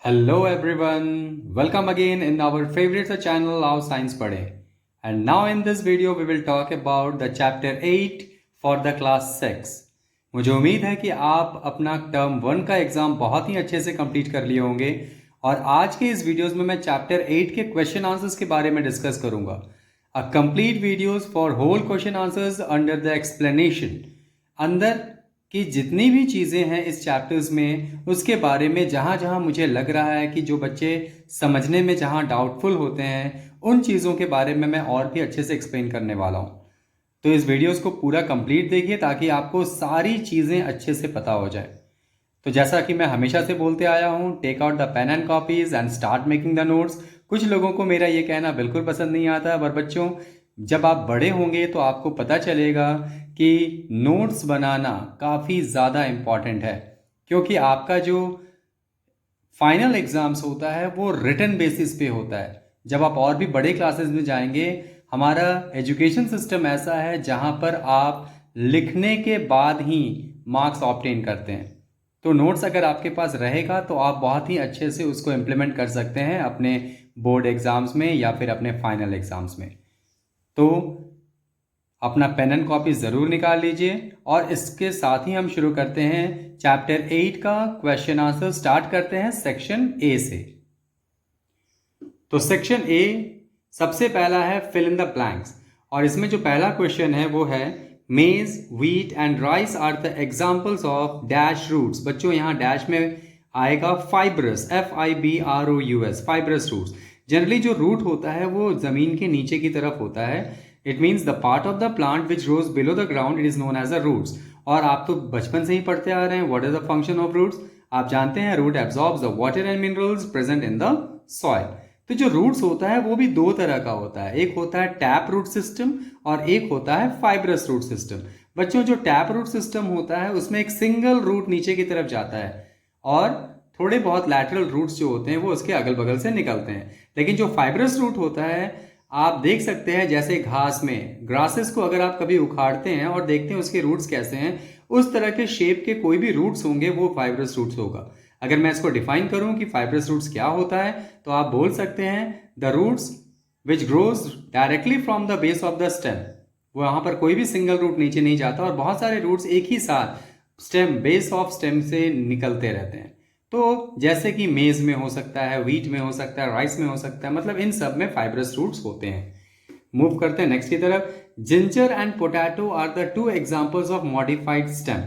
Hello everyone, welcome again in our favorite channel Our Science Padhe. And now in this video we will talk about the chapter 8 for the class 6. मुझे उम्मीद है कि आप अपना term 1 का exam बहुत ही अच्छे से कंप्लीट कर लिए होंगे और आज के इस वीडियोस में मैं चैप्टर 8 के क्वेश्चन आंसर्स के बारे में डिस्कस करूंगा. A complete videos for whole question answers under the explanation. अंदर कि जितनी भी चीज़ें हैं इस चैप्टर्स में उसके बारे में जहाँ जहाँ मुझे लग रहा है कि जो बच्चे समझने में जहाँ डाउटफुल होते हैं उन चीज़ों के बारे में मैं और भी अच्छे से एक्सप्लेन करने वाला हूँ. तो इस वीडियोस को पूरा कंप्लीट देखिए ताकि आपको सारी चीज़ें अच्छे से पता हो जाए. तो जैसा कि मैं हमेशा से बोलते आया हूँ, take out the pen and copies and start making the notes. कुछ लोगों को मेरा ये कहना बिल्कुल पसंद नहीं आता, पर बच्चों जब आप बड़े होंगे तो आपको पता चलेगा कि नोट्स बनाना काफ़ी ज़्यादा इम्पॉर्टेंट है, क्योंकि आपका जो फाइनल एग्ज़ाम्स होता है वो रिटन बेसिस पे होता है. जब आप और भी बड़े क्लासेस में जाएंगे, हमारा एजुकेशन सिस्टम ऐसा है जहाँ पर आप लिखने के बाद ही मार्क्स ऑब्टेन करते हैं. तो नोट्स अगर आपके पास रहेगा तो आप बहुत ही अच्छे से उसको इम्प्लीमेंट कर सकते हैं अपने बोर्ड एग्ज़ाम्स में या फिर अपने फाइनल एग्ज़ाम्स में. तो अपना पेन एंड कॉपी ज़रूर निकाल लीजिए और इसके साथ ही हम शुरू करते हैं चैप्टर 8 का क्वेश्चन आंसर. स्टार्ट करते हैं सेक्शन ए से. तो सेक्शन ए सबसे पहला है फिल इन द ब्लैंक्स और इसमें जो पहला क्वेश्चन है वो है maize, wheat and rice are the examples of dash roots. बच्चों यहाँ डैश में आएगा fibrous, FIBROUS, fibrous roots. Generally जो रूट होता है वो ज़मीन के नीचे की तरफ होता है. It means the part of the plant which grows below the ground, it is known as a roots. और आप तो बचपन से ही पढ़ते आ रहे हैं what is the function of roots. आप जानते हैं root absorbs the water and minerals present in the soil. तो जो रूट्स होता है वो भी दो तरह का होता है. एक होता है टैप रूट सिस्टम और एक होता है फाइब्रस रूट सिस्टम. बच्चों जो टैप रूट सिस्टम होता है उसमें एक सिंगल रूट नीचे की तरफ जाता है और थोड़े बहुत लैटरल रूट्स जो होते हैं वो उसके अगल बगल से निकलते हैं. लेकिन जो फाइब्रस रूट होता है आप देख सकते हैं जैसे घास में ग्रासेस को अगर आप कभी उखाड़ते हैं और देखते हैं उसके रूट्स कैसे हैं, उस तरह के शेप के कोई भी रूट्स होंगे वो फाइब्रस रूट्स होगा. अगर मैं इसको डिफाइन करूं कि फाइब्रस रूट्स क्या होता है तो आप बोल सकते हैं the roots which grows directly from the base of the stem. वहां पर कोई भी सिंगल रूट नीचे नहीं जाता और बहुत सारे रूट्स एक ही साथ स्टेम, बेस ऑफ स्टेम से निकलते रहते हैं. तो जैसे कि मेज में हो सकता है, व्हीट में हो सकता है, राइस में हो सकता है, मतलब इन सब में फाइब्रस रूट्स होते हैं. मूव करते हैं नेक्स्ट की तरफ. Ginger and potato are the two examples of modified stem.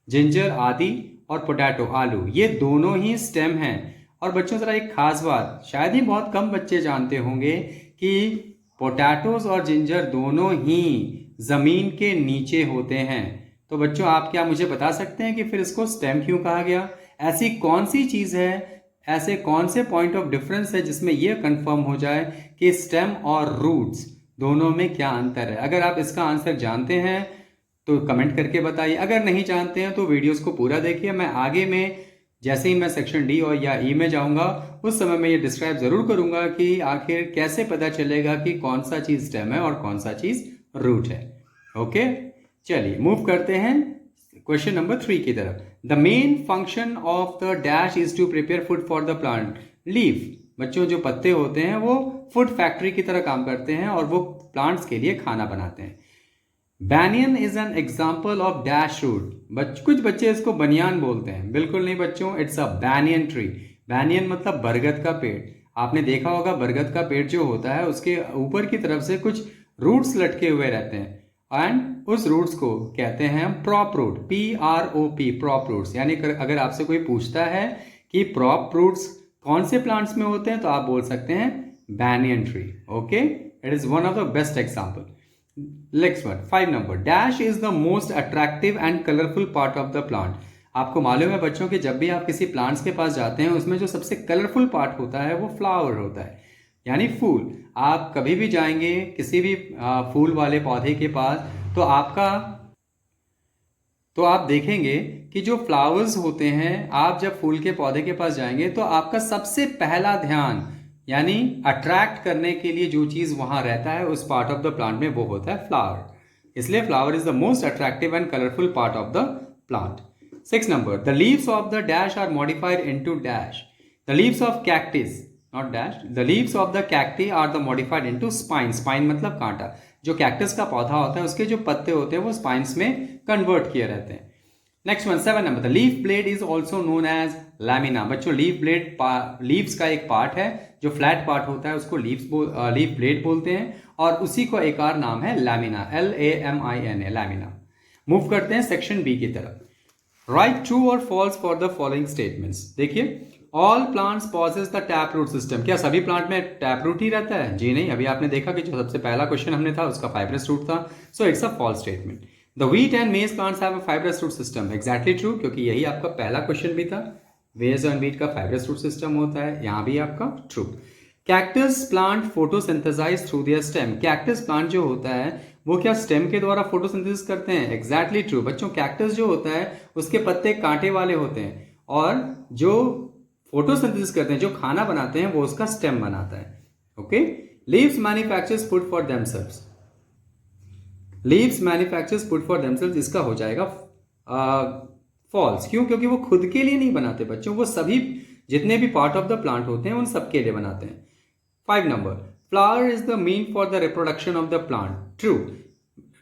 Ginger आदि और पोटैटो आलू, ये दोनों ही स्टेम हैं. और बच्चों जरा एक खास बात, शायद ही बहुत कम बच्चे जानते होंगे कि पोटैटोज और जिंजर दोनों ही जमीन के नीचे होते हैं. तो बच्चों आप क्या मुझे बता सकते हैं कि फिर इसको स्टेम क्यों कहा गया? ऐसी कौन सी चीज़ है, ऐसे कौन से पॉइंट ऑफ डिफरेंस है जिसमें यह कंफर्म हो जाए कि स्टेम और रूट्स दोनों में क्या अंतर है? अगर आप इसका आंसर जानते हैं तो कमेंट करके बताइए. अगर नहीं जानते हैं तो वीडियोस को पूरा देखिए. मैं आगे में जैसे ही मैं सेक्शन डी और या ई में जाऊंगा उस समय मैं ये डिस्क्राइब जरूर करूंगा कि आखिर कैसे पता चलेगा कि कौन सा चीज़ स्टेम है और कौन सा चीज़ रूट है. ओके, चलिए मूव करते हैं क्वेश्चन नंबर 3 की तरफ. The main function of the dash is to prepare food for the plant. Leaf, बच्चों जो पत्ते होते हैं वो फूड फैक्ट्री की तरह काम करते हैं और वो प्लांट्स के लिए खाना बनाते हैं. Banyan is an example of dash root. कुछ बच्चे इसको बनियान बोलते हैं. बिल्कुल नहीं बच्चों, it's a banyan tree. Banyan मतलब बरगद का पेड़. आपने देखा होगा बरगद का पेड़ जो होता है उसके ऊपर की तरफ से कुछ रूट्स लटके हुए रहते हैं एंड उस रूट्स को कहते हैं हम prop root, PROP, prop roots. यानी अगर आपसे कोई पूछता है कि प्रॉप रूट्स कौन से प्लांट्स में होते हैं तो आप बोल सकते हैं banyan tree. Okay, it is one of the best example. Next one, 5 number. Dash is the most attractive and colourful part of the plant. आपको मालूम है बच्चों कि जब भी आप किसी प्लांट्स के पास जाते हैं उसमें जो सबसे कलरफुल पार्ट होता है वो फ्लावर होता है, यानी फूल. आप कभी भी जाएंगे किसी भी फूल वाले पौधे के पास तो आप देखेंगे कि जो फ्लावर्स होते हैं, आप जब फूल के पौधे के पास जाएंगे तो आपका सबसे पहला ध्यान यानी अट्रैक्ट करने के लिए जो चीज़ वहां रहता है उस पार्ट ऑफ द प्लांट में वो होता है फ्लावर. इसलिए flower is the most attractive and colourful part of the plant. 6 number. The leaves of the dash are modified into dash. The leaves of cactus, not dash, the leaves of the cacti are the modified into spine, spine मतलब कांटा। जो cactus का पौधा होता है उसके जो पत्ते होते हैं वो स्पाइन्स में कन्वर्ट किए रहते हैं। Next one 7 number, the leaf blade is also known as lamina. बच्चों लीफ ब्लेड लीव्स का एक पार्ट है, जो फ्लैट पार्ट होता है उसको लीफ ब्लेड बोलते हैं, और उसी को एक और नाम है लैमिना, LAMINA, लैमिना। मूव करते हैं सेक्शन बी की तरफ। राइट ट्रू और false for the following statements. देखिए, all plants possess the tap root system. क्या सभी प्लांट में टैप रूट ही रहता है? जी नहीं। अभी आपने देखा कि जो सबसे पहला क्वेश्चन हमने था उसका फाइब्रस रूट था, so it's a false statement. The wheat and maize plants have a fibrous root system, exactly true, क्योंकि यही आपका पहला क्वेश्चन भी था, मेज एंड व्हीट का फाइब्रस रूट सिस्टम होता है, यहाँ भी आपका true. Cactus plant photosynthesize through their stem. Cactus plant जो होता है वो क्या स्टेम के द्वारा फोटोसिंथेसिस करते हैं? Exactly true. बच्चों कैक्टस जो होता है उसके पत्ते कांटे वाले होते हैं, और जो फोटोसिंथेसिस करते हैं, जो खाना बनाते हैं, वो उसका स्टेम बनाता है। Okay. Leaves manufactures food for themselves. Leaves manufactures food for themselves, इसका हो जाएगा फॉल्स। क्यों? क्योंकि वो खुद के लिए नहीं बनाते बच्चों, वो सभी जितने भी पार्ट ऑफ द प्लांट होते हैं उन सब के लिए बनाते हैं। 5 number, flower is the mean for the reproduction of the plant. True.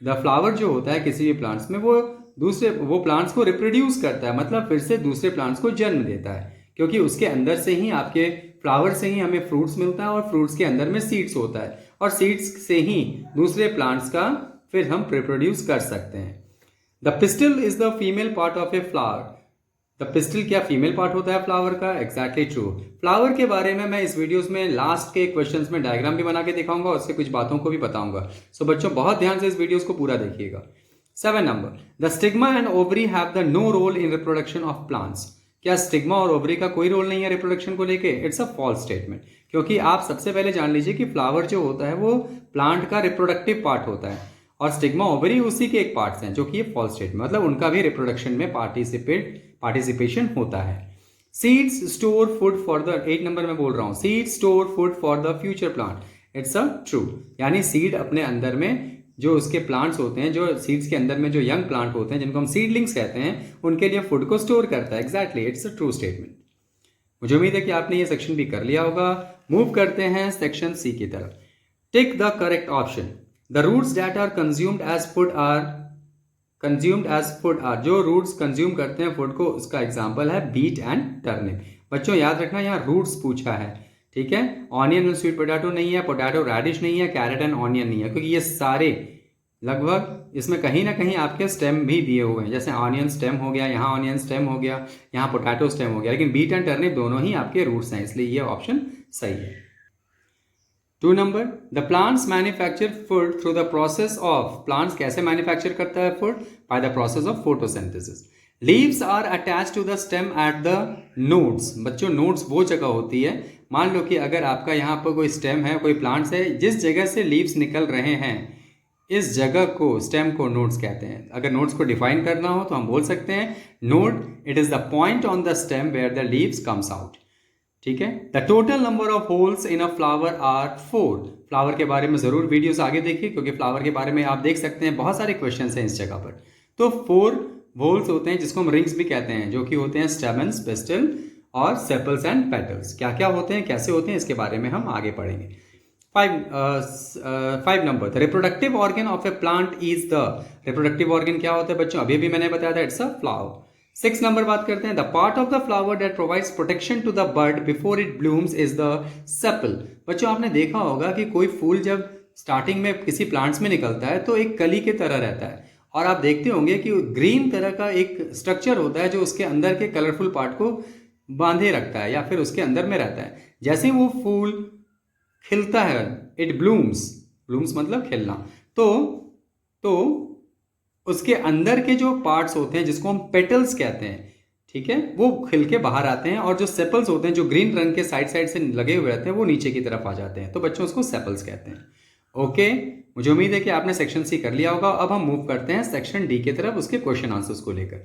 The flower जो होता है किसी भी प्लांट्स में, वो प्लांट्स को रिप्रोड्यूस करता है, मतलब फिर से दूसरे प्लांट्स को जन्म देता है, क्योंकि उसके अंदर से ही, आपके फ्लावर से ही हमें फ्रूट्स मिलता है, और फ्रूट्स के अंदर में सीड्स होता है, और सीड्स से ही दूसरे प्लांट्स का फिर हम रिप्रोड्यूस कर सकते हैं। The pistil is the female part of a flower. The pistol क्या फीमेल पार्ट होता है फ्लावर का? Exactly true. फ्लावर के बारे में मैं इस वीडियोस में लास्ट के क्वेश्चंस में डायग्राम भी बना के दिखाऊंगा, उससे कुछ बातों को भी बताऊंगा। सो बच्चों बहुत ध्यान से इस वीडियोस को पूरा देखिएगा। 7 number, the stigma and ovary have the no role in reproduction of plants. क्या स्टिग्मा और ओवरी का कोई रोल नहीं है रिप्रोडक्शन को लेके? इट्स अ फॉल्स स्टेटमेंट, क्योंकि आप सबसे पहले जान लीजिए कि फ्लावर जो होता है वो प्लांट का रिप्रोडक्टिव पार्ट होता है, और स्टिग्मा ओवरी उसी के एक पार्ट्स हैं, जो कि ये फॉल्स स्टेटमेंट, मतलब उनका भी रिप्रोडक्शन में पार्टिसिपेशन होता है। Seeds store food for the, 8 number में बोल रहा हूं, seeds store food for the future plant. It's a true, यानी सीड अपने अंदर में जो उसके प्लांट्स होते हैं, जो सीड्स के अंदर में जो यंग प्लांट होते हैं, जिनको हम सीडलिंग्स कहते हैं, उनके लिए फूड को स्टोर करता है। Exactly, it's a true statement. मुझे उम्मीद है कि आपने ये सेक्शन भी कर लिया होगा। मूव करते हैं सेक्शन सी की तरफ। Tick the correct option. The roots that are consumed as food are जो रूट्स कंज्यूम करते हैं फूड को, उसका एग्जाम्पल है बीट एंड टर्निप। बच्चों याद रखना, यहाँ रूट्स पूछा है, ठीक है। ऑनियन एंड स्वीट पोटैटो नहीं है, पोटैटो रेडिश नहीं है, कैरेट एंड ऑनियन नहीं है, क्योंकि ये सारे लगभग इसमें कहीं ना कहीं आपके स्टेम भी दिए हुए हैं। जैसे ऑनियन स्टेम हो गया, यहाँ ऑनियन स्टेम हो गया, यहाँ पोटैटो स्टेम हो गया, लेकिन बीट एंड टर्निप दोनों ही आपके रूट्स हैं, इसलिए ये ऑप्शन सही है। 2 number, the plants manufacture food through the process of. Plants कैसे मैन्युफैक्चर करता है food? By the process of photosynthesis. Leaves are attach to the stem at the nodes. बच्चों नोड्स वो जगह होती है, मान लो कि अगर आपका यहाँ पर कोई स्टेम है, कोई प्लांट्स है, जिस जगह से लीव्स निकल रहे हैं, इस जगह को, स्टेम को नोड्स कहते हैं। अगर नोड्स को डिफाइन करना हो तो हम बोल सकते हैं node, it is the point on the stem where the leaves comes out, ठीक है। The total number of holes in a flower are 4। Flower के बारे में जरूर वीडियोस आगे देखिए, क्योंकि फ्लावर के बारे में आप देख सकते हैं बहुत सारे क्वेश्चंस हैं इस जगह पर। तो 4 होल्स होते हैं, जिसको हम रिंग्स भी कहते हैं, जो कि होते हैं स्टेमन्स, पिस्टल और सेपल्स एंड पेटल्स। क्या क्या होते हैं, कैसे होते हैं, इसके बारे में हम आगे पढ़ेंगे। 5 number, the reproductive organ of a plant is the. Reproductive organ क्या होता है बच्चों? अभी भी मैंने बताया था, इट्स अ फ्लावर। 6 नंबर बात करते हैं, the part of the flower that provides protection to the bird before it blooms is the sepal. बच्चों आपने देखा होगा कि कोई फूल जब स्टार्टिंग में किसी प्लांट्स में निकलता है तो एक कली के तरह रहता है, और आप देखते होंगे कि ग्रीन तरह का एक स्ट्रक्चर होता है जो उसके अंदर के कलरफुल पार्ट को बांधे रखता है या फिर उसके अंदर में रहता है। जैसे वो फूल खिलता है, इट ब्लूम्स, ब्लूम्स मतलब खिलना, तो उसके अंदर के जो पार्ट्स होते हैं जिसको हम पेटल्स कहते हैं, ठीक है, वो खिल के बाहर आते हैं, और जो सेपल्स होते हैं जो ग्रीन रंग के साइड साइड से लगे हुए रहते हैं वो नीचे की तरफ आ जाते हैं, तो बच्चों उसको सेपल्स कहते हैं। ओके, मुझे उम्मीद है कि आपने सेक्शन सी कर लिया होगा। अब हम मूव करते हैं सेक्शन डी की तरफ, उसके क्वेश्चन आंसर्स को लेकर।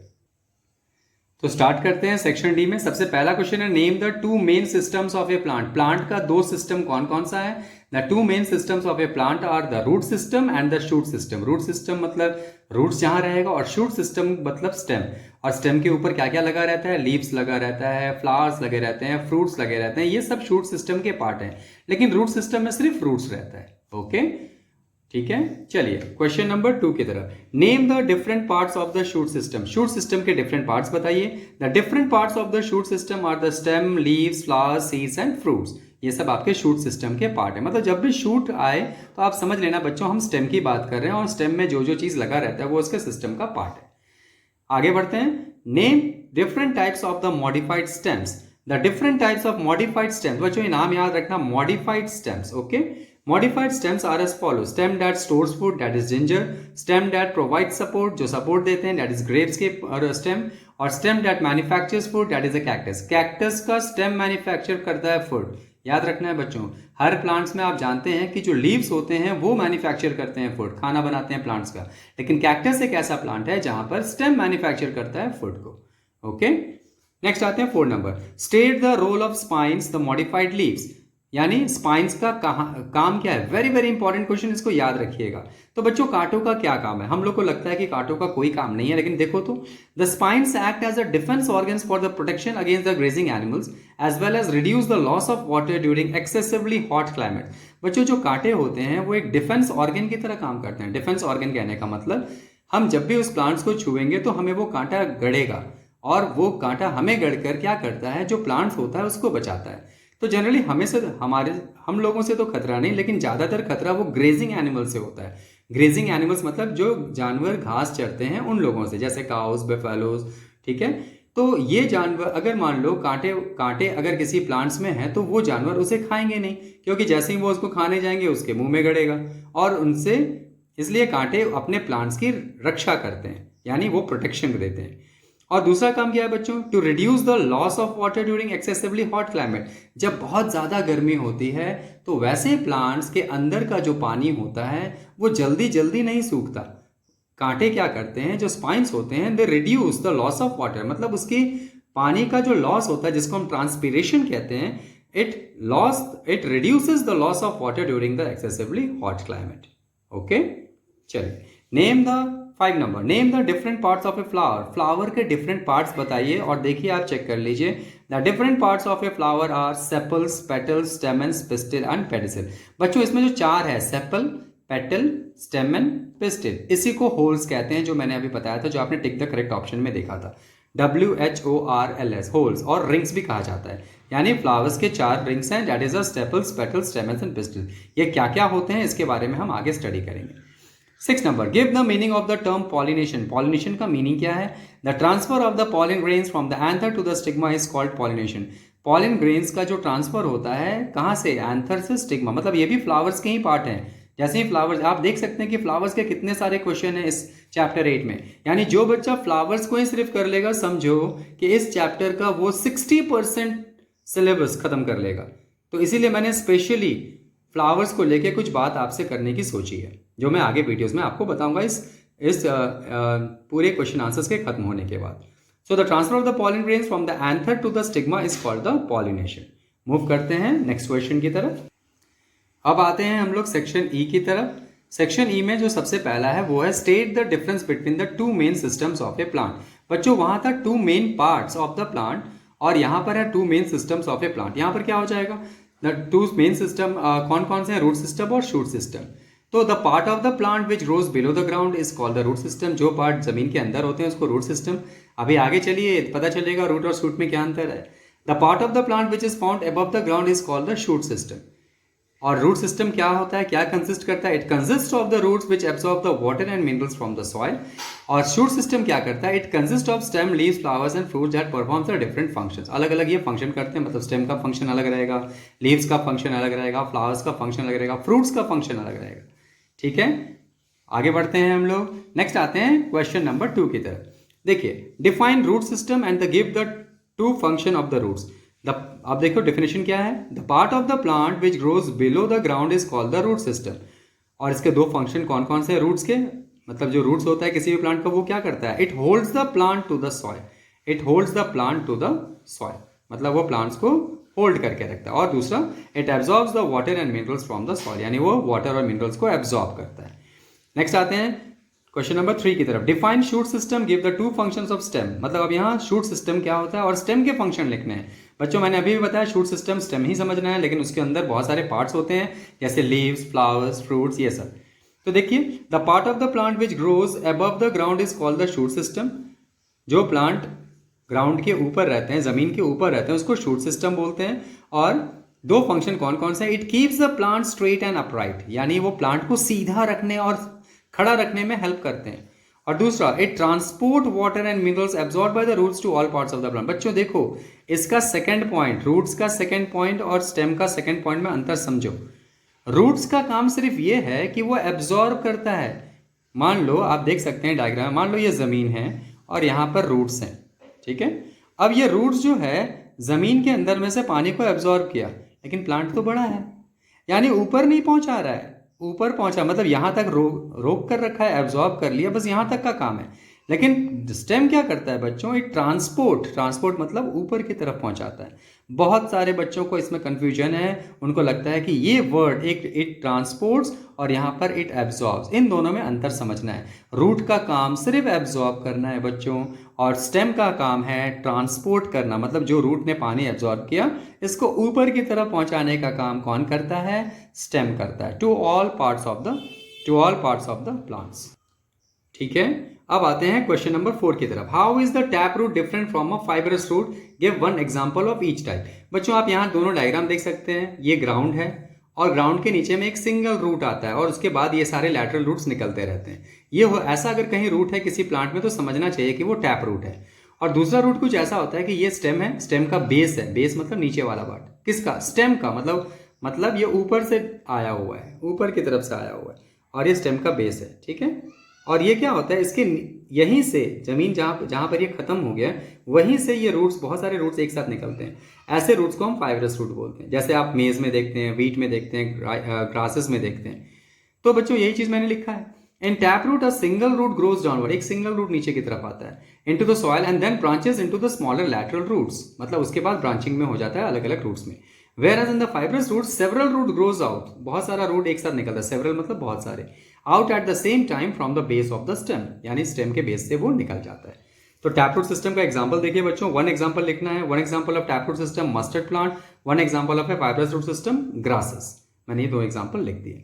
तो स्टार्ट करते हैं सेक्शन डी में। सबसे पहला क्वेश्चन है, name the 2 main systems of a plant. Plant का 2 सिस्टम कौन कौन सा है? The two main systems of a plant are the root system and the shoot system. Root system मतलब रूट्स जहाँ रहेगा, और शूट सिस्टम मतलब स्टेम। और स्टेम के ऊपर क्या क्या लगा रहता है? लीव्स लगा रहता है, फ्लावर्स लगे रहते हैं, फ्रूट्स लगे रहते हैं, ये सब शूट सिस्टम के पार्ट हैं। लेकिन रूट सिस्टम में सिर्फ फ्रूट्स रहता है। ओके, ठीक है। चलिए क्वेश्चन नंबर 2 की तरफ। Name the different parts of the shoot system. Shoot system के डिफरेंट पार्ट्स बताइए। The different parts of the shoot system are the stem, leaves, flowers, seeds and fruits. ये सब आपके शूट सिस्टम के part है। मतलब जब भी शूट आए तो आप समझ लेना बच्चों, हम स्टेम की बात कर रहे हैं और स्टेम में जो जो चीज लगा रहता है वो उसके सिस्टम का पार्ट है। आगे बढ़ते हैं। Name different types of the modified stems. The different types of modified stems. बच्चों ये नाम याद रखना, modified stems. Okay, modified stems are as follows: stem that stores food, that is ginger; stem that provides support, जो support देते हैं, that is grapes के stem; और stem that manufactures food, that is a cactus। cactus का stem manufacture करता है food। याद रखना है बच्चों, हर प्लांट्स में आप जानते हैं कि जो लीव्स होते हैं वो मैन्युफैक्चर करते हैं फूड, खाना बनाते हैं प्लांट्स का। लेकिन कैक्टस एक ऐसा प्लांट है जहां पर स्टेम मैन्युफैक्चर करता है फूड को। ओके, नेक्स्ट आते हैं 4 number. State the role of spines the modified leaves. यानी स्पाइन्स का काम क्या है? वेरी वेरी इंपॉर्टेंट क्वेश्चन, इसको याद रखिएगा। तो बच्चों कांटों का क्या काम है? हम लोग को लगता है कि कांटों का कोई काम नहीं है, लेकिन देखो तो the spines act as a defence organs for the protection against the grazing animals as well as reduce the loss of water during excessively hot climate. बच्चों जो कांटे होते हैं वो एक डिफेंस ऑर्गन की तरह काम करते हैं। डिफेंस ऑर्गन कहने का मतलब हम जब भी उस प्लांट्स को छुएंगे तो हमें वो कांटा गड़ेगा, और वो कांटा हमें गड़कर क्या करता है, जो प्लांट्स होता है उसको बचाता है। तो जनरली हमें से हम लोगों से तो खतरा नहीं, लेकिन ज़्यादातर खतरा वो ग्रेजिंग एनिमल से होता है। ग्रेजिंग एनिमल्स मतलब जो जानवर घास चरते हैं उन लोगों से, जैसे काउस, बेफेलोज। ठीक है, तो ये जानवर अगर मान लो कांटे अगर किसी प्लांट्स में हैं तो वो जानवर उसे खाएंगे नहीं, क्योंकि जैसे ही वो उसको खाने जाएंगे उसके मुंह में गड़ेगा, और उनसे इसलिए कांटे अपने प्लांट्स की रक्षा करते हैं, यानी वो प्रोटेक्शन देते हैं। और दूसरा काम क्या है बच्चों? To reduce the loss of water during excessively hot climate. जब बहुत ज़्यादा गर्मी होती है तो वैसे प्लांट्स के अंदर का जो पानी होता है वो जल्दी जल्दी नहीं सूखता। कांटे क्या करते हैं, जो स्पाइन्स होते हैं, they reduce the loss of water, मतलब उसकी पानी का जो लॉस होता है जिसको हम ट्रांसपीरेशन कहते हैं, it reduces the loss of water during the excessively hot climate. Okay, चलिए name the 5 number. Name the different parts of a flower. Flower के डिफरेंट पार्ट्स बताइए, और देखिए आप चेक कर लीजिए। The different parts of a flower are sepals, petals, stamens, pistil and pedicel. बच्चों इसमें जो 4 है, सेपल, पेटल, स्टेमन, पिस्टिल, इसी को होल्स कहते हैं, जो मैंने अभी बताया था, जो आपने टिक द करेक्ट ऑप्शन में देखा था, WHORLS, होल्स। और रिंग्स भी कहा जाता है, यानी फ्लावर्स के 4 रिंग्स हैं, that is a sepals, petals, stamens and pistil. ये क्या क्या होते हैं इसके बारे में हम आगे स्टडी करेंगे। 6 number. Give the meaning of the term pollination. Pollination का मीनिंग क्या है? The transfer of the pollen grains from the anther to the stigma is called pollination. Pollen grains का जो ट्रांसफर होता है कहाँ से? एंथर से स्टिग्मा। मतलब ये भी फ्लावर्स के ही पार्ट हैं। जैसे ही फ्लावर्स, आप देख सकते हैं कि फ्लावर्स के कितने सारे क्वेश्चन हैं इस चैप्टर 8 में। यानी जो बच्चा फ्लावर्स को ही सिर्फ कर लेगा, समझो कि इस चैप्टर का वो 60% सिलेबस खत्म कर लेगा। तो इसीलिए मैंने स्पेशली फ्लावर्स को लेके कुछ बात आपसे करने की सोची है, जो मैं आगे वीडियोस में आपको बताऊंगा इस पूरे क्वेश्चन आंसर्स के खत्म होने के बाद। So the transfer of the pollen grains from the anther to the stigma is called the pollination. Move करते हैं नेक्स्ट क्वेश्चन की तरफ। अब आते हैं हम लोग सेक्शन ई की तरफ। सेक्शन ई में जो सबसे पहला है वो है state the difference between the 2 main systems of a plant. बच्चों वहां था 2 main parts of the plant, और यहां पर है 2 main systems of a plant. यहां पर क्या हो जाएगा? द 2 मेन सिस्टम कौन कौन से हैं? रूट सिस्टम और शूट सिस्टम। तो the part of the plant which grows below the ground is called the root system. जो पार्ट जमीन के अंदर होते हैं उसको रूट सिस्टम। अभी आगे चलिए पता चलेगा रूट और शूट में क्या अंतर है। The part of the plant which is found above the ground is called the shoot system. और रूट सिस्टम क्या होता है, क्या कंसिस्ट करता है? It consist of the roots which absorb the water and minerals from the soil. और shoot system क्या करता है? It consist of stem, leaves, flowers and fruits that performs the different functions. अलग अलग ये फंक्शन करते हैं, मतलब स्टेम का फंक्शन अलग रहेगा, लीव्स का फंक्शन अलग रहेगा, फ्लावर्स का फंक्शन अलग रहेगा, फ्रूट्स का फंक्शन अलग रहेगा। ठीक है, आगे बढ़ते हैं हम लोग। नेक्स्ट आते हैं क्वेश्चन नंबर 2 की तरफ। देखिए, define root system and the give the 2 function of the roots. अब देखो डेफिनेशन क्या है। The part of the plant which grows below the ground is called the root system. और इसके 2 फंक्शन कौन कौन से हैं रूट्स के? मतलब जो रूट्स होता है किसी भी प्लांट का, वो क्या करता है? It holds the plant to the soil. It holds the plant to the soil. मतलब वो प्लांट्स को होल्ड करके रखता है। और दूसरा, it absorbs the water and minerals from the soil, यानी वो वाटर और मिनरल्स को एब्जॉर्ब करता है। नेक्स्ट आते हैं क्वेश्चन नंबर 3 की तरफ। Define shoot system, give the 2 functions of stem. मतलब अब यहाँ शूट सिस्टम क्या होता है और स्टेम के फंक्शन लिखने हैं। बच्चों मैंने अभी भी बताया शूट सिस्टम स्टेम ही समझना है, लेकिन उसके अंदर बहुत सारे पार्ट्स होते हैं, जैसे लीव्स, फ्लावर्स, फ्रूट्स, ये सब। तो देखिए, the part of the plant which grows above the ground is called the shoot system. जो प्लांट ग्राउंड के ऊपर रहते हैं, जमीन के ऊपर रहते हैं, उसको शूट सिस्टम बोलते हैं। और 2 फंक्शन कौन कौन से? It keeps the plant straight and upright, यानी वो प्लांट को सीधा रखने और खड़ा रखने में हेल्प करते हैं। और दूसरा, it transport water and minerals absorb by the roots to all parts of the plant. बच्चों देखो, इसका सेकंड पॉइंट, रूट्स का सेकंड पॉइंट और स्टेम का सेकंड पॉइंट में अंतर समझो। रूट्स का काम सिर्फ ये है कि वो एब्जॉर्ब करता है। मान लो, आप देख सकते हैं डायग्राम, मान लो ये जमीन है और यहाँ पर रूट्स हैं, ठीक है। अब ये रूट्स जो है जमीन के अंदर में से पानी को एब्जॉर्ब किया, लेकिन प्लांट तो बड़ा है, यानी ऊपर नहीं पहुंचा रहा है। ऊपर पहुंचा मतलब यहां तक रोक कर रखा है, एब्जॉर्ब कर लिया, बस यहां तक का काम है। लेकिन स्टेम क्या करता है बच्चों? इट ट्रांसपोर्ट मतलब ऊपर की तरफ पहुंचाता है। बहुत सारे बच्चों को इसमें कंफ्यूजन है, उनको लगता है कि ये वर्ड, एक इट ट्रांसपोर्ट्स और यहाँ पर इट एब्जॉर्ब्स, इन दोनों में अंतर समझना है। रूट का काम सिर्फ एब्जॉर्ब करना है बच्चों, और स्टेम का काम है ट्रांसपोर्ट करना, मतलब जो रूट ने पानी एब्जॉर्ब किया इसको ऊपर की तरफ पहुंचाने का काम कौन करता है? स्टेम करता है, to all parts of the plants. ठीक है, अब आते हैं क्वेश्चन नंबर 4 की तरफ। How is the tap root different from a fibrous root? Give one example of each type. बच्चों आप यहाँ दोनों डायग्राम देख सकते हैं, ये ग्राउंड है और ग्राउंड के नीचे में एक सिंगल रूट आता है और उसके बाद ये सारे लैटरल रूट्स निकलते रहते हैं। ये ऐसा अगर कहीं रूट है किसी प्लांट में तो समझना चाहिए कि वो टैप रूट है। और दूसरा रूट कुछ ऐसा होता है कि ये स्टेम है, स्टेम का बेस है, बेस मतलब नीचे वाला पार्ट, किसका? स्टेम का। मतलब ये ऊपर से आया हुआ है, ऊपर की तरफ से आया हुआ है, और ये स्टेम का बेस है, ठीक है। और ये क्या होता है, इसके यहीं से जमीन जहां पर ये खत्म हो गया, वहीं से ये रूट्स, बहुत सारे रूट्स एक साथ निकलते हैं। ऐसे रूट्स को हम फाइबरस रूट बोलते हैं, जैसे आप मेज में देखते हैं, व्हीट में देखते हैं, ग्रासेस में देखते हैं। तो बच्चों यही चीज मैंने लिखा है। In tap root a single root grows downward, एक सिंगल रूट नीचे की तरफ आता है, into the soil and then branches into the smaller lateral roots, मतलब उसके बाद ब्रांचिंग में हो जाता है अलग अलग रूट्स में। Whereas in the fibrous root several root grows out, बहुत सारा रूट एक साथ निकलता है, several मतलब बहुत सारे, out at the same time from the base of the stem, यानी स्टेम के बेस से वो निकल जाता है। तो टैप रूट सिस्टम का एग्जांपल देखिए बच्चों, वन एग्जांपल लिखना है। One example of tap root system mustard plant, one example of a fibrous root system grasses. मैंने ये 2 एग्जांपल लिख दिए।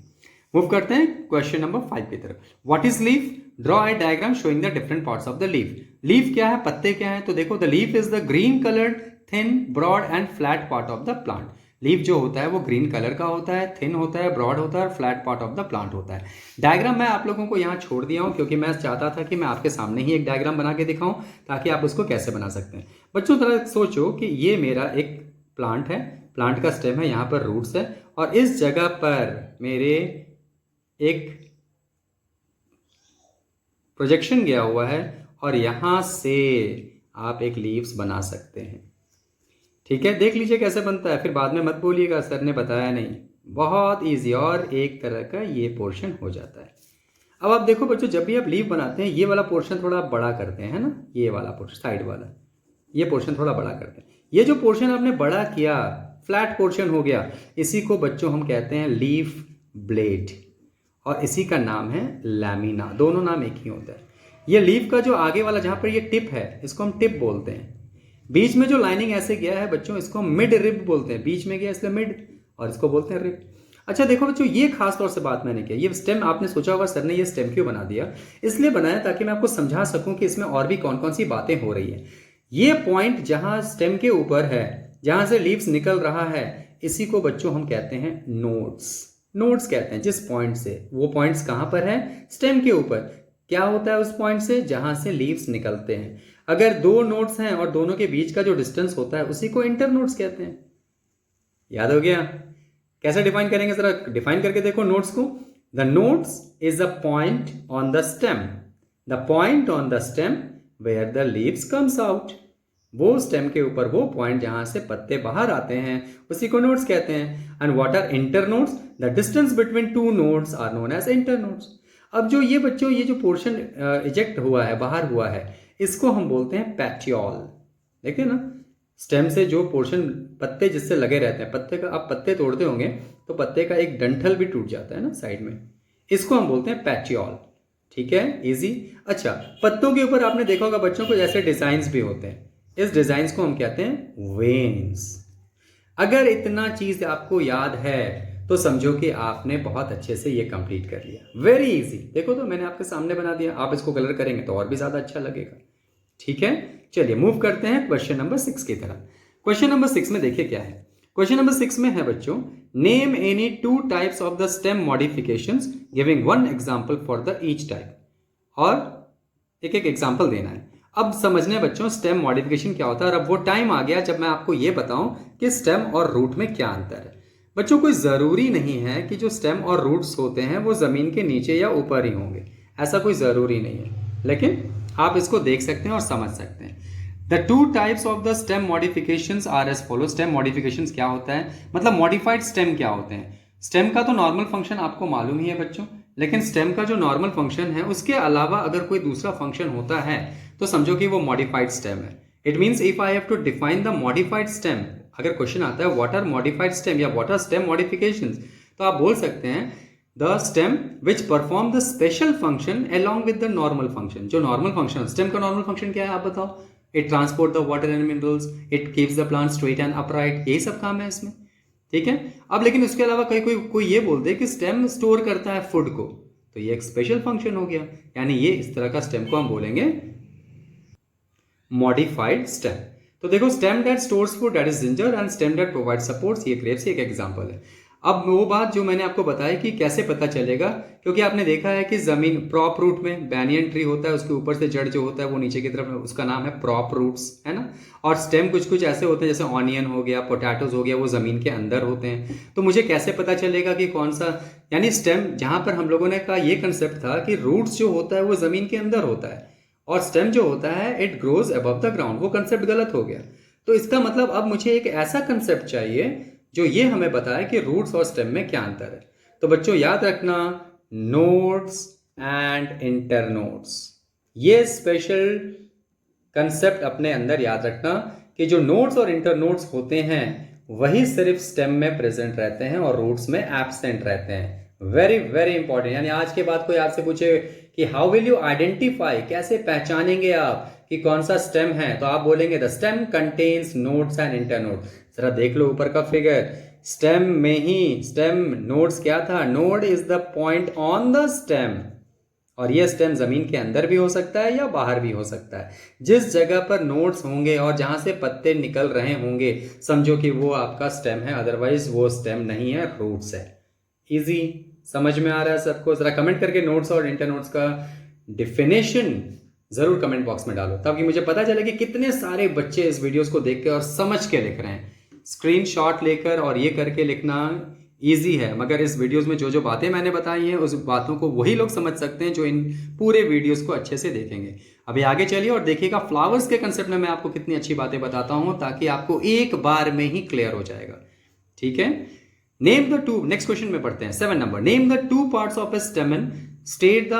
मूव करते हैं क्वेश्चन नंबर 5 की तरफ। What is leaf? Draw a diagram showing the different parts of the leaf. Leaf क्या है, पत्ते क्या है? तो देखो, the leaf is the green coloured thin broad and flat part of the plant. Leaf जो होता है वो ग्रीन कलर का होता है, थिन होता है, ब्रॉड होता है और flat part of the plant होता है। डायग्राम मैं आप लोगों को यहाँ छोड़ दिया हूँ क्योंकि मैं चाहता था कि मैं आपके सामने ही एक डायग्राम बना के दिखाऊं ताकि आप उसको कैसे बना सकते हैं। बच्चों जरा सोचो कि ये मेरा एक प्लांट है, प्लांट का स्टेम है, यहाँ पर रूट्स है, और इस जगह पर मेरे एक प्रोजेक्शन गया हुआ है और यहां से आप एक लीव्स बना सकते हैं। ठीक है, देख लीजिए कैसे बनता है, फिर बाद में मत बोलिएगा सर ने बताया नहीं। बहुत इजी, और एक तरह का ये पोर्शन हो जाता है। अब आप देखो बच्चों, जब भी आप लीव बनाते हैं ये वाला पोर्शन थोड़ा बड़ा करते हैं, है ना, ये वाला पोर्शन साइड वाला, ये पोर्शन थोड़ा बड़ा करते हैं। ये जो पोर्शन आपने बड़ा किया, फ्लैट पोर्शन हो गया, इसी को बच्चों हम कहते हैं लीफ ब्लेड, और इसी का नाम है लैमिना। दोनों नाम एक ही होता है। ये लीफ का जो आगे वाला जहां पर ये टिप है, इसको हम टिप बोलते हैं। बीच में जो लाइनिंग ऐसे गया है बच्चों, इसको मिड रिब बोलते हैं, बीच में गया इसलिए मिड, और इसको बोलते हैं रिब। अच्छा देखो बच्चों, ये खास तौर से बात मैंने की, ये स्टेम आपने सोचा होगा सर ने ये स्टेम क्यों बना दिया, इसलिए बनाया ताकि मैं आपको समझा सकूं कि इसमें और भी कौन कौन सी बातें हो रही है। ये पॉइंट जहां स्टेम के ऊपर है, जहां से लीव्स निकल रहा है, इसी को बच्चों हम कहते हैं नोड्स। नोड्स कहते हैं जिस पॉइंट से, वो पॉइंट्स कहां पर है? स्टेम के ऊपर। क्या होता है उस पॉइंट से? जहां से लीव्स निकलते हैं। अगर 2 नोड्स हैं और दोनों के बीच का जो डिस्टेंस होता है उसी को इंटर नोड्स कहते हैं। याद हो गया? कैसे डिफाइन करेंगे, जरा डिफाइन करके देखो नोड्स को। The nodes is a point on the stem, the point on the stem where the leaves comes out. वो स्टेम के ऊपर वो पॉइंट जहां से पत्ते बाहर आते हैं उसी को नोड्स कहते हैं। And what are internodes? The distance between 2 nodes are known as internodes. अब जो ये बच्चों, ये जो पोर्शन इजेक्ट हुआ है, बाहर हुआ है, इसको हम बोलते हैं पैटियोल। देखिए ना, स्टेम से जो पोर्शन पत्ते जिससे लगे रहते हैं, पत्ते का आप पत्ते तोड़ते होंगे तो पत्ते का एक डंठल भी टूट जाता है ना साइड में, इसको हम बोलते हैं पैटियोल। ठीक है, इजी। अच्छा, पत्तों के ऊपर आपने देखा होगा बच्चों को जैसे डिजाइन्स भी होते हैं, इस डिजाइन्स को हम कहते हैं वेन्स। अगर इतना चीज आपको याद है तो समझो कि आपने बहुत अच्छे से ये कंप्लीट कर लिया। Very easy. देखो तो मैंने आपके सामने बना दिया, आप इसको कलर करेंगे तो और भी ज्यादा अच्छा लगेगा। ठीक है, चलिए मूव करते हैं क्वेश्चन नंबर 6 की तरफ। क्वेश्चन नंबर 6 में देखिए क्या है। क्वेश्चन नंबर 6 में है बच्चों, name any 2 types of the stem modifications giving 1 example for the each type. और एक एक एग्जांपल देना है। अब समझने बच्चों स्टेम मॉडिफिकेशन क्या होता है, और अब वो टाइम आ गया जब मैं आपको ये बताऊं कि स्टेम और रूट में क्या अंतर है। बच्चों कोई जरूरी नहीं है कि जो स्टेम और रूट्स होते हैं वो जमीन के नीचे या ऊपर ही होंगे, ऐसा कोई जरूरी नहीं है, लेकिन आप इसको देख सकते हैं और समझ सकते हैं। The 2 types of the stem modifications are as follow. Stem modifications क्या होता है, मतलब मॉडिफाइड स्टेम क्या होते हैं। स्टेम का तो नॉर्मल फंक्शन आपको मालूम ही है बच्चों, लेकिन स्टेम का जो नॉर्मल फंक्शन है उसके अलावा अगर कोई दूसरा फंक्शन होता है तो समझो कि वो मॉडिफाइड स्टेम है। It means if I have to define the modified stem, अगर क्वेश्चन आता है व्हाट आर मॉडिफाइड स्टेम या व्हाट आर स्टेम मॉडिफिकेशंस, तो आप बोल सकते हैं the stem which perform the special function along with the normal function. जो नॉर्मल फंक्शन, स्टेम का नॉर्मल फंक्शन क्या है आप बताओ। It transport the water and minerals, it keeps the plant straight and upright, यही सब काम है इसमें। ठीक है, अब लेकिन उसके अलावा कोई ये बोल दे कि स्टेम स्टोर करता है फूड को, तो ये एक स्पेशल फंक्शन हो गया, यानी ये इस तरह का स्टेम को हम बोलेंगे मॉडिफाइड स्टेम। तो देखो, stem that stores food that is ginger and stem that provide supports, ये ग्रेप्स एक एग्जांपल है। अब वो बात जो मैंने आपको बताया कि कैसे पता चलेगा, क्योंकि आपने देखा है कि जमीन प्रॉप रूट में बैनियन ट्री होता है, उसके ऊपर से जड़ जो होता है वो नीचे की तरफ, उसका नाम है प्रॉप रूट्स, है ना। और स्टेम कुछ कुछ ऐसे होते हैं जैसे ऑनियन हो गया, पोटैटोज हो गया, वो जमीन के अंदर होते हैं। तो मुझे कैसे पता चलेगा कि कौन सा, यानी स्टेम जहां पर हम लोगों ने कहा ये कंसेप्ट था कि रूट्स जो होता है वो जमीन के अंदर होता है और स्टेम जो होता है it grows above the ground, वो कंसेप्ट गलत हो गया। तो इसका मतलब अब मुझे एक ऐसा कंसेप्ट चाहिए जो ये हमें बताए कि रूट्स और स्टेम में क्या अंतर है। तो बच्चों याद रखना, नोड्स एंड इंटरनोड्स, ये स्पेशल कंसेप्ट अपने अंदर याद रखना कि जो नोड्स और इंटरनोड्स होते हैं वही सिर्फ स्टेम में प्रेजेंट रहते हैं और रूट्स में एब्सेंट रहते हैं। Very very important. यानी आज के बाद कोई आपसे पूछे कि हाउ विल यू आइडेंटिफाई, कैसे पहचानेंगे आप कि कौन सा स्टेम है, तो आप बोलेंगे the stem contains nodes and internode. जरा देख लो ऊपर का फिगर, स्टेम में ही स्टेम नोड्स क्या था, node is the point on the stem, और यह स्टेम जमीन के अंदर भी हो सकता है या बाहर भी हो सकता है। जिस जगह पर नोड्स होंगे और जहां से पत्ते निकल रहे होंगे समझो कि वो आपका स्टेम है, अदरवाइज वो स्टेम नहीं है, रूट्स है। इजी, समझ में आ रहा है सबको। जरा कमेंट करके नोड्स और इंटरनोड्स का डिफिनेशन जरूर कमेंट बॉक्स में डालो ताकि मुझे पता चले कि कितने सारे बच्चे इस वीडियोस को देख के और समझ के लिख रहे हैं। स्क्रीनशॉट लेकर और ये करके लिखना इजी है, मगर इस वीडियोस में जो जो बातें मैंने बताई हैं उस बातों को वही लोग समझ सकते हैं जो इन पूरे वीडियोस को अच्छे से देखेंगे। अभी आगे चलिए और देखिएगा फ्लावर्स के कंसेप्ट में मैं आपको कितनी अच्छी बातें बताता हूं ताकि आपको एक बार में ही क्लियर हो जाएगा। ठीक है, name the two, next question में पढ़ते हैं 7 number. Name the 2 parts of A स्टेमन, state the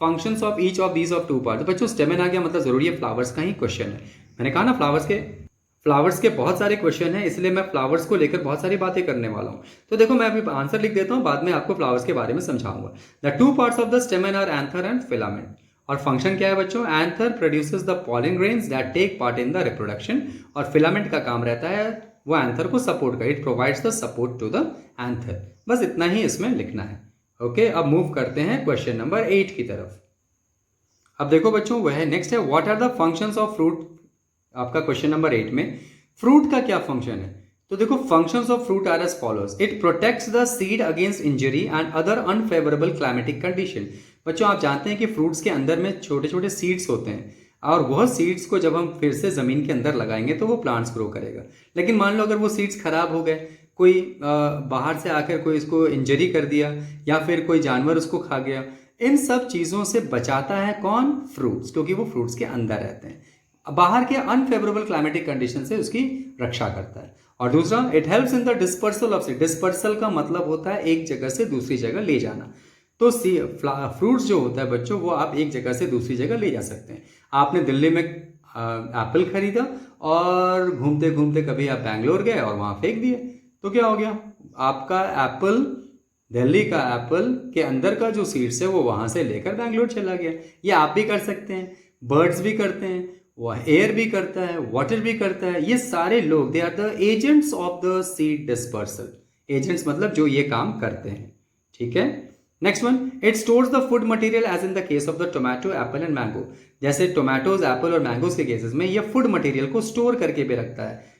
functions of each of these of 2 part. तो बच्चों स्टेमन आ गया मतलब जरूरी है फ्लावर्स का ही क्वेश्चन है। मैंने कहा ना फ्लावर्स के बहुत सारे क्वेश्चन हैं, इसलिए मैं फ्लावर्स को लेकर बहुत सारी बातें करने वाला हूं। तो देखो मैं अभी आंसर लिख देता हूं, बाद में आपको फ्लावर्स के बारे में समझाऊंगा। The 2 parts of the stamen are anther and filament. और फंक्शन क्या है बच्चों, anther produces the pollen grains that take part in the reproduction, और फिलामेंट का काम रहता है वो एंथर को सपोर्ट कर, it provides the support to the anther. बस इतना ही इसमें लिखना है। ओके, अब मूव करते हैं क्वेश्चन नंबर 8 की तरफ। अब देखो बच्चों वह है नेक्स्ट है, what are the functions of fruit. आपका क्वेश्चन नंबर 8 में फ्रूट का क्या फंक्शन है। तो देखो functions of fruit are as follows, it protects the seed against injury and other unfavourable climatic condition. बच्चों आप जानते हैं कि फ्रूट्स के अंदर में छोटे छोटे सीड्स होते हैं और वह सीड्स को जब हम फिर से जमीन के अंदर लगाएंगे तो वो प्लांट्स ग्रो करेगा। लेकिन मान लो अगर वो सीड्स खराब हो गए, कोई बाहर से आकर कोई इसको इंजरी कर दिया या फिर कोई जानवर उसको खा गया, इन सब चीजों से बचाता है कौन, फ्रूट्स, क्योंकि वो फ्रूट्स के अंदर रहते हैं। बाहर के अनफेवरेबल क्लाइमेटिक कंडीशन से उसकी रक्षा करता है। और दूसरा, it helps in the dispersal of seed. Dispersal का मतलब होता है एक जगह से दूसरी जगह ले जाना। तो फ्रूट्स जो होता है बच्चों वो आप एक जगह से दूसरी जगह ले जा सकते हैं। आपने दिल्ली में एप्पल खरीदा और घूमते घूमते कभी आप बैंगलोर गए और वहाँ फेंक दिए, तो क्या हो गया, आपका एप्पल, दिल्ली का एप्पल के अंदर का जो सीड्स है वो वहाँ से लेकर बैंगलोर चला गया। ये आप भी कर सकते हैं, बर्ड्स भी करते हैं, वह एयर भी करता है, वाटर भी करता है। ये सारे लोग they are the agents of the seed dispersal. Agents मतलब जो ये काम करते हैं, ठीक है। Next one, it stores the food material as in the case of the tomato, apple and mango. जैसे टोमेटोज, एप्पल और मैंगोज के केसेस में ये फूड मटेरियल को स्टोर करके भी रखता है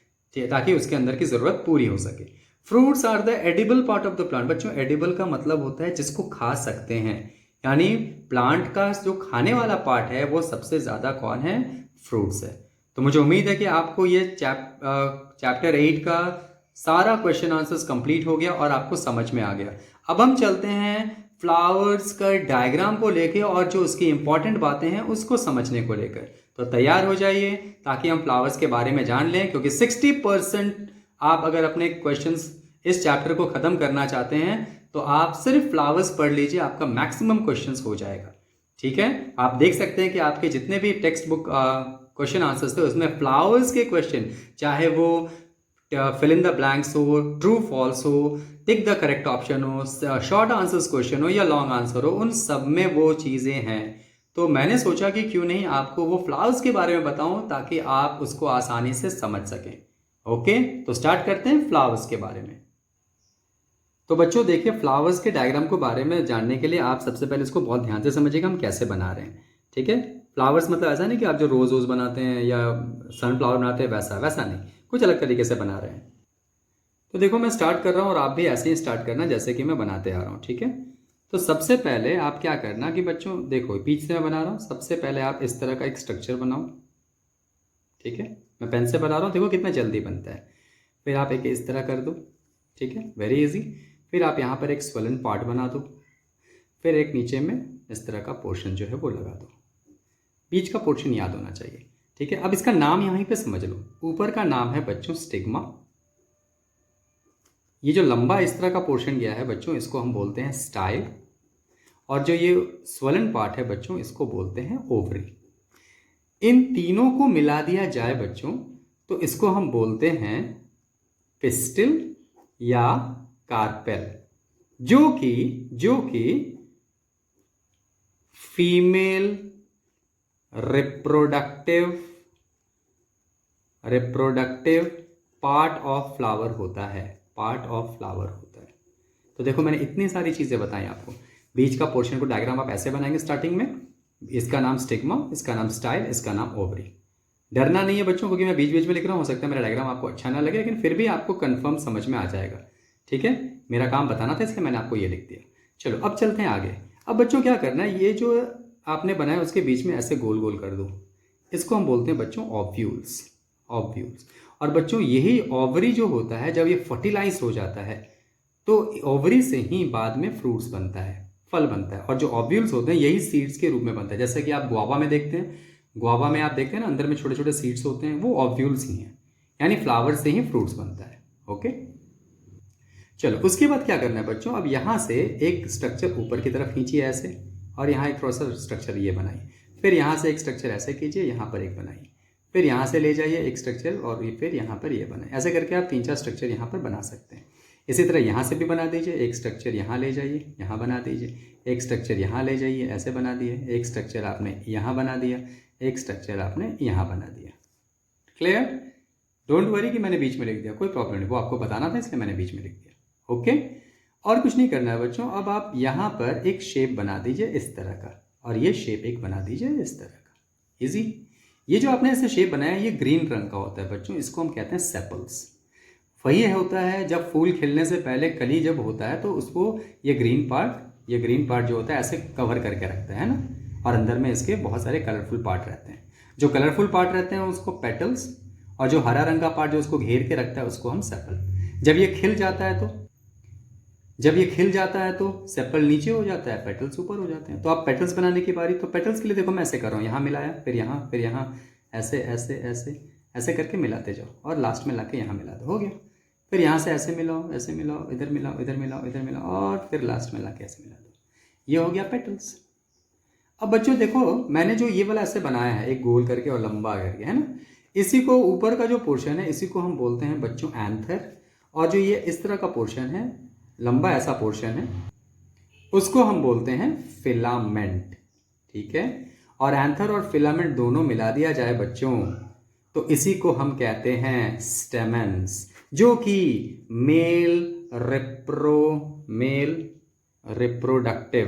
ताकि उसके अंदर की जरूरत पूरी हो सके। Fruits are the edible part of the plant. बच्चों एडिबल का मतलब होता है जिसको खा सकते हैं, यानी प्लांट का जो खाने वाला पार्ट है वो सबसे ज्यादा कौन है, फ्रूट्स है। तो मुझे उम्मीद है कि आपको ये चैप्टर 8 का सारा क्वेश्चन आंसर्स कंप्लीट हो गया और आपको समझ में आ गया। अब हम चलते हैं फ्लावर्स का डायग्राम को लेके और जो उसकी इंपॉर्टेंट बातें हैं उसको समझने को लेकर। तो तैयार हो जाइए ताकि हम फ्लावर्स के बारे में जान लें, क्योंकि 60% आप अगर अपने क्वेश्चंस इस चैप्टर को खत्म करना चाहते हैं तो आप सिर्फ फ्लावर्स पढ़ लीजिए, आपका मैक्सिमम क्वेश्चंस हो जाएगा, ठीक है। आप देख सकते हैं कि आपके जितने भी टेक्स्ट बुक क्वेश्चन आंसर्स थे उसमें फ्लावर्स के क्वेश्चन, चाहे वो फिल इन द ब्लैंक्स हो, ट्रू फॉल्स हो, टिक द करेक्ट ऑप्शन हो, शॉर्ट आंसर्स क्वेश्चन हो या लॉन्ग आंसर हो, उन सब में वो चीजें हैं। तो मैंने सोचा कि क्यों नहीं आपको वो फ्लावर्स के बारे में बताऊं ताकि आप उसको आसानी से समझ सकें। ओके, तो स्टार्ट करते हैं फ्लावर्स के बारे में। तो बच्चों देखिए, फ्लावर्स के डायग्राम को बारे में जानने के लिए आप सबसे पहले इसको बहुत ध्यान से समझिएगा हम कैसे बना रहे हैं, ठीक है। फ्लावर्स मतलब ऐसा नहीं कि आप जो रोज रोज बनाते हैं या सनफ्लावर बनाते हैं वैसा नहीं, कुछ अलग तरीके से बना रहे हैं। तो देखो मैं स्टार्ट कर रहा हूँ और आप भी ऐसे ही स्टार्ट करना जैसे कि मैं बनाते आ रहा हूँ, ठीक है। तो सबसे पहले आप क्या करना कि बच्चों देखो बीच से मैं बना रहा हूँ, सबसे पहले आप इस तरह का एक स्ट्रक्चर बनाओ, ठीक है। मैं पेन से बना रहा हूँ, देखो कितना जल्दी बनता है। फिर आप एक इस तरह कर दो, ठीक है, वेरी इजी। फिर आप यहाँ पर एक स्वेलन पार्ट बना दो, फिर एक नीचे में इस तरह का पोर्शन जो है वो लगा दो। बीच का पोर्शन याद होना चाहिए, ठीक है। अब इसका नाम यहीं पे समझ लो, ऊपर का नाम है बच्चों स्टिग्मा। ये जो लंबा इस तरह का पोर्शन गया है बच्चों इसको हम बोलते हैं स्टाइल, और जो ये स्वेलन पार्ट है बच्चों इसको बोलते हैं ओवरी। इन तीनों को मिला दिया जाए बच्चों तो इसको हम बोलते हैं पिस्टिल या कार्पेल, जो कि female reproductive part of flower होता है, तो देखो मैंने इतनी सारी चीजें बताई आपको। बीच का पोर्शन को डायग्राम आप ऐसे बनाएंगे स्टार्टिंग में, इसका नाम स्टिग्मा, इसका नाम स्टाइल, इसका नाम ओवरी। डरना नहीं है बच्चों, क्योंकि मैं बीच बीच में लिख रहा हूँ, हो सकता है मेरा डायग्राम आपको अच्छा ना लगे, लेकिन फिर भी आपको कंफर्म समझ में आ जाएगा, ठीक है। मेरा काम बताना था इसलिए मैंने आपको ये लिख दिया। चलो अब चलते हैं आगे। अब बच्चों क्या करना है, ये जो आपने बनाया उसके बीच में ऐसे गोल गोल कर दो, इसको हम बोलते हैं बच्चों ऑव्यूल्स। और बच्चों यही ओवरी जो होता है जब ये फर्टिलाइज हो जाता है तो ओवरी से ही बाद में फ्रूट्स बनता है, फल बनता है, और जो ओव्यूल्स होते हैं यही सीड्स के रूप में बनता है। जैसे कि आप गुआवा में देखते हैं, गुआवा में आप देखते हैं ना अंदर में छोटे छोटे सीड्स होते हैं, वो ओव्यूल्स ही हैं, यानी फ्लावर से ही फ्रूट्स बनता है। ओके, चलो उसके बाद क्या करना है बच्चों, अब यहाँ से एक स्ट्रक्चर ऊपर की तरफ खींचिए ऐसे, और यहाँ एक थोड़ा सा स्ट्रक्चर ये बनाइए, फिर यहाँ से एक स्ट्रक्चर ऐसे कीजिए, यहाँ पर एक बनाइए, फिर यहाँ से ले जाइए एक स्ट्रक्चर और फिर यहाँ पर ये बनाए। ऐसे करके आप 3-4 स्ट्रक्चर यहाँ पर बना सकते हैं। इसी तरह यहाँ से भी बना दीजिए, एक स्ट्रक्चर यहाँ ले जाइए, यहाँ बना दीजिए, एक स्ट्रक्चर यहाँ ले जाइए, ऐसे बना दिए, एक स्ट्रक्चर आपने यहाँ बना दिया, एक स्ट्रक्चर आपने यहाँ बना दिया। क्लियर? डोंट वरी कि मैंने बीच में लिख दिया, कोई प्रॉब्लम नहीं, वो आपको बताना था इसलिए मैंने बीच में लिख दिया। ओके, और कुछ नहीं करना है बच्चों। अब आप यहाँ पर एक शेप बना दीजिए इस तरह का, और ये शेप एक बना दीजिए इस तरह का। इजी। ये जो आपने ऐसे शेप बनाया ये ग्रीन रंग का होता है बच्चों, इसको हम कहते हैं सेपल्स। वही होता है जब फूल खिलने से पहले कली जब होता है तो उसको ये ग्रीन पार्ट जो होता है ऐसे कवर करके रखता है ना, और अंदर में इसके बहुत सारे कलरफुल पार्ट रहते हैं। जो कलरफुल पार्ट रहते हैं उसको पेटल्स, और जो हरा रंग का पार्ट जो उसको घेर के रखता है उसको हम सेपल। जब ये खिल जाता है तो सेपल नीचे हो जाता है, पेटल्स ऊपर हो जाते हैं। तो आप पेटल्स बनाने की बारी, तो पेटल्स के लिए देखो मैं ऐसे कर रहा हूँ, यहाँ मिलाया, फिर यहाँ, ऐसे ऐसे ऐसे ऐसे करके मिलाते जाओ, और लास्ट में लाके यहाँ मिला दो, हो गया। फिर यहाँ से ऐसे मिलाओ, इधर मिलाओ, और फिर लास्ट में लाके ऐसे मिला दो, ये हो गया पेटल्स। अब बच्चों देखो मैंने जो ये वाला ऐसे बनाया है एक गोल करके और लंबा करके, है ना, इसी को ऊपर का जो पोर्शन है इसी को हम बोलते हैं बच्चों एंथर, और जो ये इस तरह का पोर्शन है, लंबा ऐसा पोर्शन है, उसको हम बोलते हैं फिलामेंट। ठीक है, और एंथर और फिलामेंट दोनों मिला दिया जाए बच्चों तो इसी को हम कहते हैं स्टेमेंस, जो कि मेल रिप्रोडक्टिव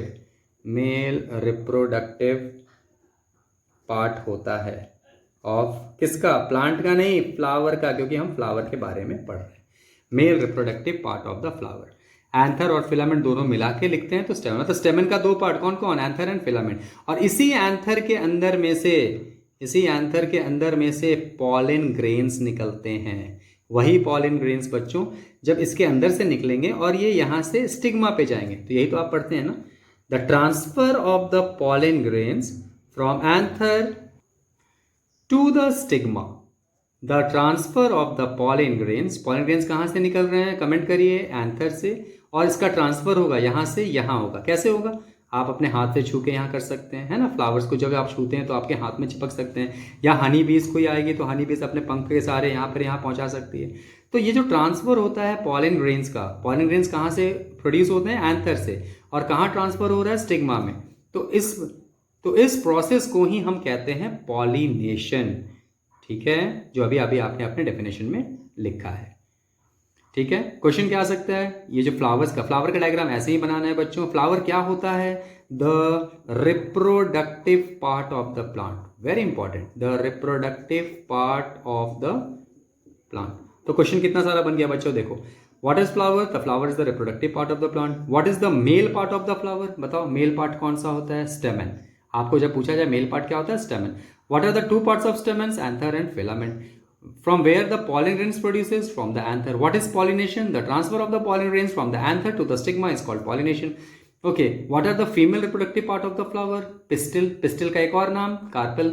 पार्ट होता है ऑफ किसका, प्लांट का नहीं, फ्लावर का, क्योंकि हम फ्लावर के बारे में पढ़ रहे हैं। Male reproductive part of the flower. Anther और फिलामेंट दोनों मिला के लिखते हैं तो स्टेमन। तो स्टेमन का दो पार्ट कौन कौन, एंथर एंड फिलामेंट। और इसी एंथर के अंदर में से पॉलन ग्रेन्स निकलते हैं। वही पॉलन ग्रेन्स बच्चों जब इसके अंदर से निकलेंगे और ये यहां से स्टिग्मा पे जाएंगे, तो यही तो आप पढ़ते हैं ना, the transfer of the pollen grains from anther to the stigma. The transfer of the pollen grains कहां से निकल रहे हैं, कमेंट करिए, एंथर से, और इसका ट्रांसफर होगा यहां से यहां होगा। कैसे होगा, आप अपने हाथ से छू के यहाँ कर सकते हैं, है ना, फ्लावर्स को जब आप छूते हैं तो आपके हाथ में चिपक सकते हैं, या हनी बीज कोई आएगी तो हनी बीज अपने पंख के सारे यहाँ पहुंचा सकती है। तो ये जो ट्रांसफर होता है पॉलन ग्रेन्स का, पॉलन ग्रेन्स कहाँ से प्रोड्यूस होते हैं, एंथर से, और कहाँ ट्रांसफर हो रहा है, स्टिग्मा में। तो इस प्रोसेस को ही हम कहते हैं पॉलिनेशन। ठीक है, जो अभी आपने अपने डेफिनेशन में लिखा है। ठीक है, क्वेश्चन क्या आ सकता है, ये जो फ्लावर का डायग्राम ऐसे ही बनाना है बच्चों। फ्लावर क्या होता है, the reproductive part of the plant, very important, the reproductive part of the plant. तो क्वेश्चन कितना सारा बन गया बच्चों, देखो, what is flower, the flower is the reproductive part of the plant. What is the male part of the flower, बताओ male part कौन सा होता है, स्टेमन। आपको जब पूछा जाए मेल पार्ट क्या होता है, stamen. What are the two parts of stamens, anther and filament. From where the pollen grains produces, from the anther. What is pollination? The transfer of the pollen grains from the anther to the stigma is called pollination. Okay, what are the female reproductive part of the flower? Pistil. Pistil का एक और नाम carpel.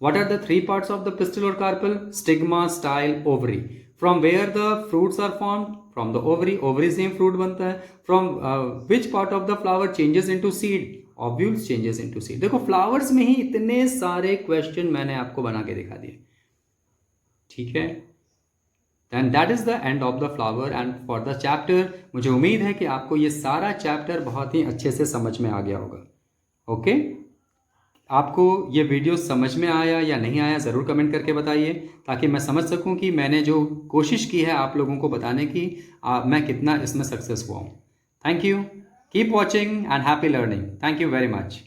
What are the three parts of the pistil or carpel? Stigma, style, ovary. From where the fruits are formed? From the ovary. Ovary से fruit बनता है. From which part of the flower changes into seed? Ovules changes into seed. देखो flowers में ही इतने सारे question मैंने आपको बना के दिखा दिए। ठीक है, and that is the end of the flower and for the chapter. मुझे उम्मीद है कि आपको ये सारा चैप्टर बहुत ही अच्छे से समझ में आ गया होगा। ओके, आपको ये वीडियो समझ में आया या नहीं आया ज़रूर कमेंट करके बताइए, ताकि मैं समझ सकूं कि मैंने जो कोशिश की है आप लोगों को बताने की मैं कितना इसमें सक्सेस हुआ हूँ। Thank you, keep watching and happy learning. Thank you very much.